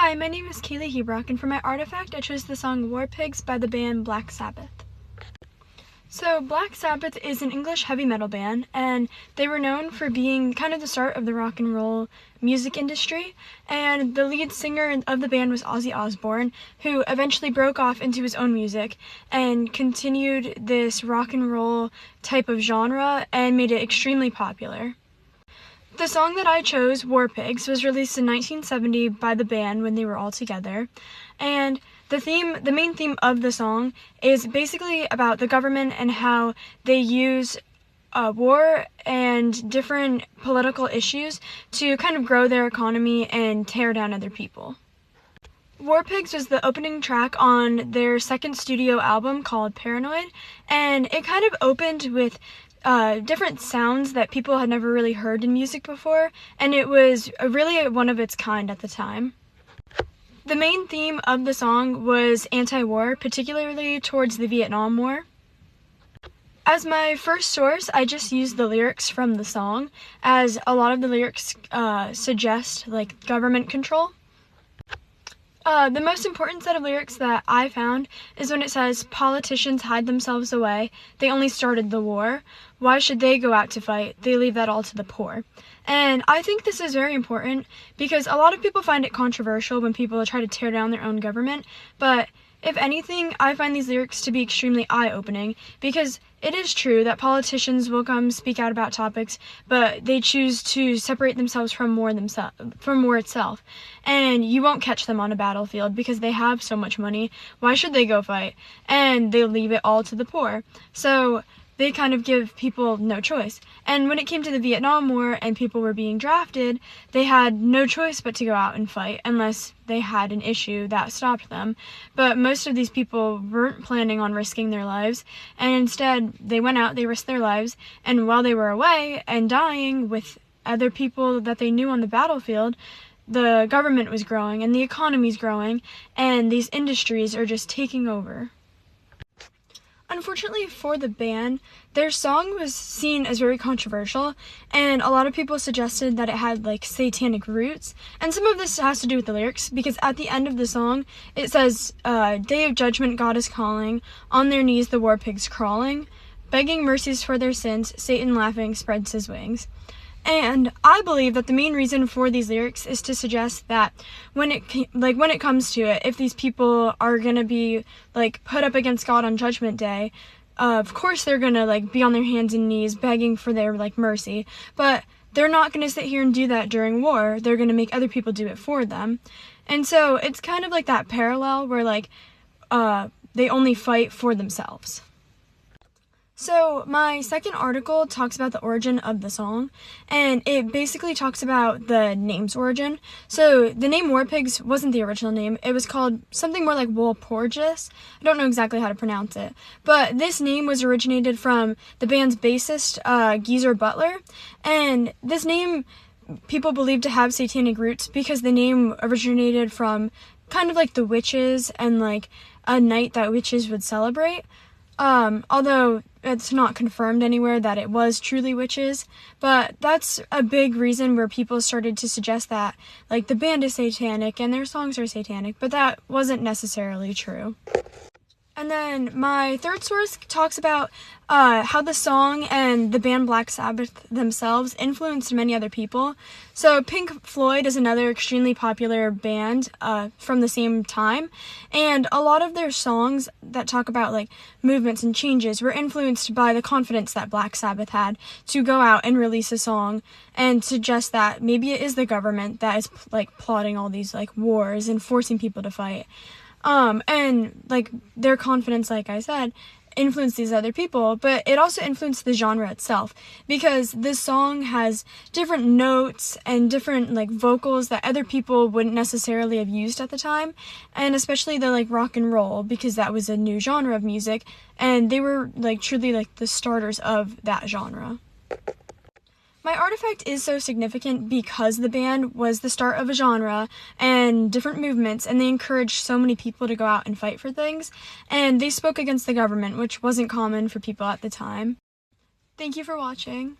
Hi, my name is Kaylee Hebrock, and for my artifact, I chose the song War Pigs by the band Black Sabbath. So, Black Sabbath is an English heavy metal band, and they were known for being kind of the start of the rock and roll music industry, and the lead singer of the band was Ozzy Osbourne, who eventually broke off into his own music and continued this rock and roll type of genre and made it extremely popular. The song that I chose, War Pigs, was released in 1970 by the band when they were all together, and the main theme of the song is basically about the government and how they use war and different political issues to kind of grow their economy and tear down other people. War Pigs was the opening track on their second studio album called Paranoid, and it kind of opened with different sounds that people had never really heard in music before, and it was really one of its kind at the time. The main theme of the song was anti-war, particularly towards the Vietnam War. As my first source, I just used the lyrics from the song, as a lot of the lyrics suggest like government control. The most important set of lyrics that I found is when it says, "Politicians hide themselves away, they only started the war. Why should they go out to fight? They leave that all to the poor." And I think this is very important because a lot of people find it controversial when people try to tear down their own government, but if anything, I find these lyrics to be extremely eye-opening because it is true that politicians will come speak out about topics, but they choose to separate themselves from war itself. And you won't catch them on a battlefield because they have so much money. Why should they go fight? And they leave it all to the poor. So they kind of give people no choice. And when it came to the Vietnam War and people were being drafted, they had no choice but to go out and fight unless they had an issue that stopped them. But most of these people weren't planning on risking their lives, and instead they went out, they risked their lives, and while they were away and dying with other people that they knew on the battlefield, the government was growing and the economy's growing, and these industries are just taking over. Unfortunately for the band, their song was seen as very controversial, and a lot of people suggested that it had like satanic roots, and some of this has to do with the lyrics, because at the end of the song, it says, "Day of judgment, God is calling, on their knees the war pigs crawling, begging mercies for their sins, Satan laughing spreads his wings." And I believe that the main reason for these lyrics is to suggest that when it comes to it, if these people are gonna be like put up against God on Judgment Day, of course they're gonna like be on their hands and knees begging for their like mercy, but they're not gonna sit here and do that during war. They're gonna make other people do it for them. And so it's kind of like that parallel where like they only fight for themselves. So my second article talks about the origin of the song, and it basically talks about the name's origin. So the name War Pigs wasn't the original name. It was called something more like Walpurgis. I don't know exactly how to pronounce it, but this name was originated from the band's bassist, Geezer Butler, and this name people believe to have satanic roots because the name originated from kind of like the witches and like a night that witches would celebrate. Although it's not confirmed anywhere that it was truly witches, but that's a big reason where people started to suggest that, like, the band is satanic and their songs are satanic, but that wasn't necessarily true. And then my third source talks about how the song and the band Black Sabbath themselves influenced many other people. So Pink Floyd is another extremely popular band from the same time, and a lot of their songs that talk about like movements and changes were influenced by the confidence that Black Sabbath had to go out and release a song and suggest that maybe it is the government that is like plotting all these like wars and forcing people to fight. And like their confidence, like I said, influenced these other people, but it also influenced the genre itself, because this song has different notes and different like vocals that other people wouldn't necessarily have used at the time, and especially the like rock and roll, because that was a new genre of music, and they were like truly like the starters of that genre. My artifact is so significant because the band was the start of a genre and different movements, and they encouraged so many people to go out and fight for things, and they spoke against the government, which wasn't common for people at the time. Thank you for watching.